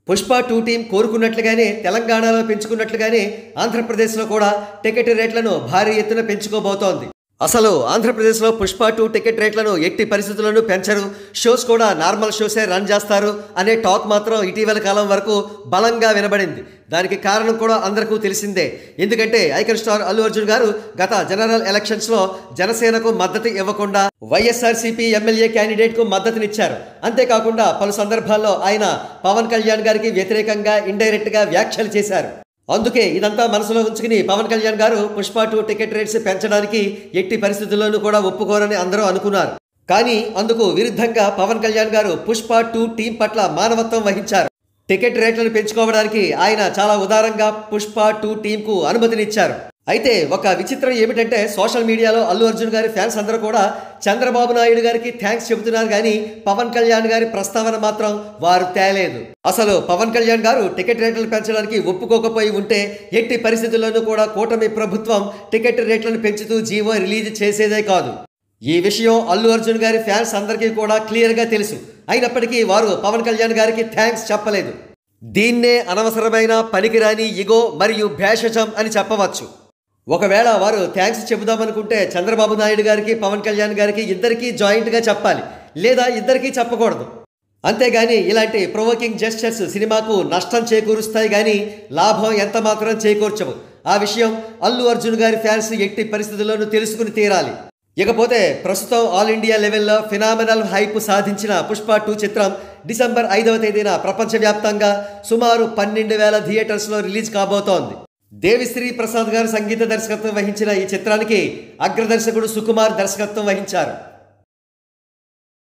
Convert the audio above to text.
Pushpa 2 team కోరుకున్నట్లుగానే తెలంగాణలో పెంచుకున్నట్లుగానే ఆంధ్రప్రదేశ్లో కూడా టికెట్ రేట్లను భారీ ఎత్తున పెంచుకోబోతోంది. అసలు ఆంధ్రప్రదేశ్లో పుష్ప 2 టికెట్ రేట్లను ఎట్టి పరిస్థితుల్లోనూ పెంచరు, షోస్ కూడా నార్మల్ షోసే రన్ చేస్తారు అనే టాక్ మాత్రం ఇటీవల కాలం వరకు బలంగా వినబడింది. దానికి కారణం కూడా అందరికీ తెలిసిందే. ఎందుకంటే ఐకాన్ స్టార్ అల్లు అర్జున్ గారు గత జనరల్ ఎలక్షన్స్లో జనసేనకు మద్దతు ఇవ్వకుండా వైఎస్ఆర్సీపీ ఎమ్మెల్యే క్యాండిడేట్కు మద్దతునిచ్చారు. అంతేకాకుండా పలు సందర్భాల్లో ఆయన పవన్ కళ్యాణ్ గారికి వ్యతిరేకంగా ఇండైరెక్ట్గా వ్యాఖ్యలు చేశారు. అందుకే ఇదంతా మనసులో ఉంచుకుని పవన్ కళ్యాణ్ గారు పుష్ప 2 టికెట్ రేట్స్ పెంచడానికి ఎట్టి పరిస్థితుల్లోనూ కూడా ఒప్పుకోరని అందరూ అనుకున్నారు. కానీ అందుకు విరుద్ధంగా పవన్ కళ్యాణ్ గారు పుష్ప 2 టీం పట్ల మానవత్వం వహించారు. టికెట్ రేట్లను పెంచుకోవడానికి ఆయన చాలా ఉదారంగా పుష్ప 2 టీంకు అనుమతినిచ్చారు. అయితే ఒక విచిత్రం ఏమిటంటే సోషల్ మీడియాలో అల్లు అర్జున్ గారి ఫ్యాన్స్ అందరూ కూడా చంద్రబాబు నాయుడు గారికి థ్యాంక్స్ చెబుతున్నారు, కానీ పవన్ కళ్యాణ్ గారి ప్రస్తావన మాత్రం వారు తేలేదు. అసలు పవన్ కళ్యాణ్ గారు టికెట్ రేట్లను పెంచడానికి ఒప్పుకోకపోయి ఉంటే ఎట్టి పరిస్థితుల్లోనూ కూడా కూటమి ప్రభుత్వం టికెట్ రేట్లను పెంచుతూ జీవో రిలీజ్ చేసేదే కాదు. ఈ విషయం అల్లు అర్జున్ గారి ఫ్యాన్స్ అందరికీ కూడా క్లియర్గా తెలుసు. అయినప్పటికీ వారు పవన్ కళ్యాణ్ గారికి థ్యాంక్స్ చెప్పలేదు. దీన్నే అనవసరమైన పనికిరాని ఇగో మరియు భేషజం అని చెప్పవచ్చు. ఒకవేళ వారు థ్యాంక్స్ చెబుదామనుకుంటే చంద్రబాబు నాయుడు గారికి పవన్ కళ్యాణ్ గారికి ఇద్దరికీ జాయింట్గా చెప్పాలి, లేదా ఇద్దరికీ చెప్పకూడదు. అంతేగాని ఇలాంటి ప్రొవోకింగ్ జెస్చర్స్ సినిమాకు నష్టం చేకూరుస్తాయి, కానీ లాభం ఎంత మాత్రం చేకూర్చవు. ఆ విషయం అల్లు అర్జున్ గారి ఫ్యాన్స్ ఎట్టి పరిస్థితుల్లోనూ తెలుసుకుని తీరాలి. ఇకపోతే ప్రస్తుతం ఆల్ ఇండియా లెవెల్లో ఫినామినల్ హైప్ సాధించిన పుష్ప 2 చిత్రం డిసెంబర్ 5వ తేదీన ప్రపంచవ్యాప్తంగా సుమారు 12,000 థియేటర్స్లో రిలీజ్ కాబోతోంది. దేవిశ్రీ ప్రసాద్ గారు సంగీత దర్శకత్వం వహించిన ఈ చిత్రానికి అగ్రదర్శకుడు సుకుమార్ దర్శకత్వం వహించారు.